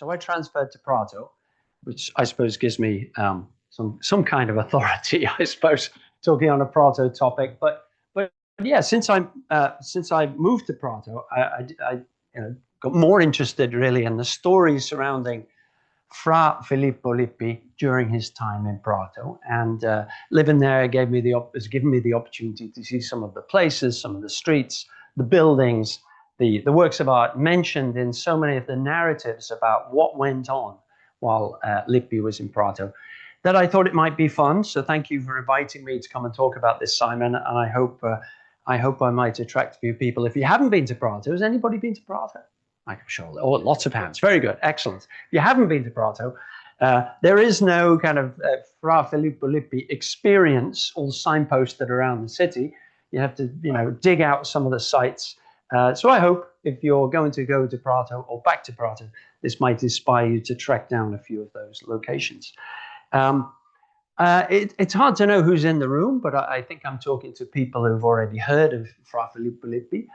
So I transferred to Prato, which I suppose gives me some kind of authority, I suppose, talking on a Prato topic. But yeah, since I moved to Prato, I got more interested really in the stories surrounding Fra Filippo Lippi during his time in Prato, and living there has given me the opportunity to see some of the places, some of the streets, the buildings, the works of art mentioned in so many of the narratives about what went on while Lippi was in Prato, that I thought it might be fun. So thank you for inviting me to come and talk about this, Simon, and I hope I might attract a few people. If you haven't been to Prato, has anybody been to Prato? I'm sure. Oh, lots of hands. Very good. Excellent. If you haven't been to Prato, there is no kind of Fra Filippo Lippi experience all signposted around the city. You have to, dig out some of the sites. So I hope if you're going to go to Prato or back to Prato, this might inspire you to track down a few of those locations. It's hard to know who's in the room, but I think I'm talking to people who've already heard of Fra Filippo Lippi.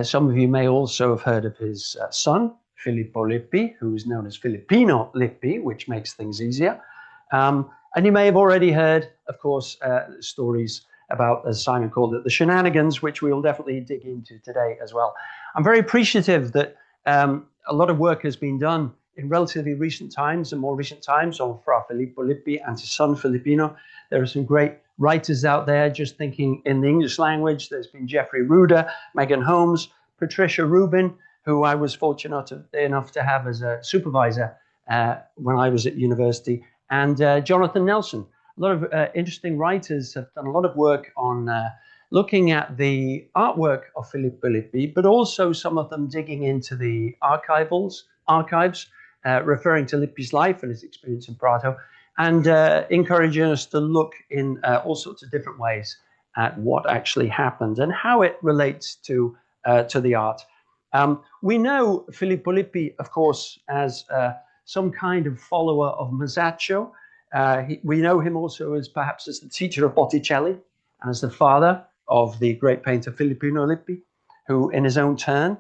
Some of you may also have heard of his son, Filippo Lippi, who is known as Filippino Lippi, which makes things easier. And you may have already heard, of course, stories about, as Simon called it, the shenanigans, which we will definitely dig into today as well. I'm very appreciative that a lot of work has been done in relatively recent times and more recent times on Fra Filippo Lippi and his son Filippino. There are some great writers out there. Just thinking in the English language, there's been Jeffrey Ruder, Megan Holmes, Patricia Rubin, who I was fortunate enough to have as a supervisor when I was at university, and Jonathan Nelson. A lot of interesting writers have done a lot of work on looking at the artwork of Filippo Lippi, but also some of them digging into the archives, referring to Lippi's life and his experience in Prato, and encouraging us to look in all sorts of different ways at what actually happened and how it relates to the art. We know Filippo Lippi, of course, as some kind of follower of Masaccio. We know him also as perhaps as the teacher of Botticelli and as the father of the great painter Filippino Lippi, who in his own turn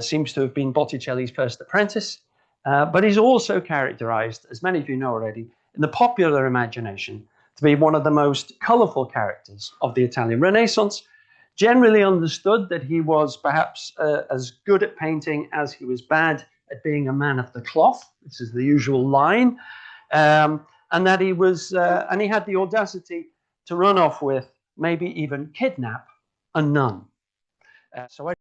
seems to have been Botticelli's first apprentice. But he's also characterized, as many of you know already, in the popular imagination to be one of the most colorful characters of the Italian Renaissance. Generally understood that he was perhaps as good at painting as he was bad at being a man of the cloth. This is the usual line. And that he was, and he had the audacity to run off with, maybe even kidnap, a nun. So I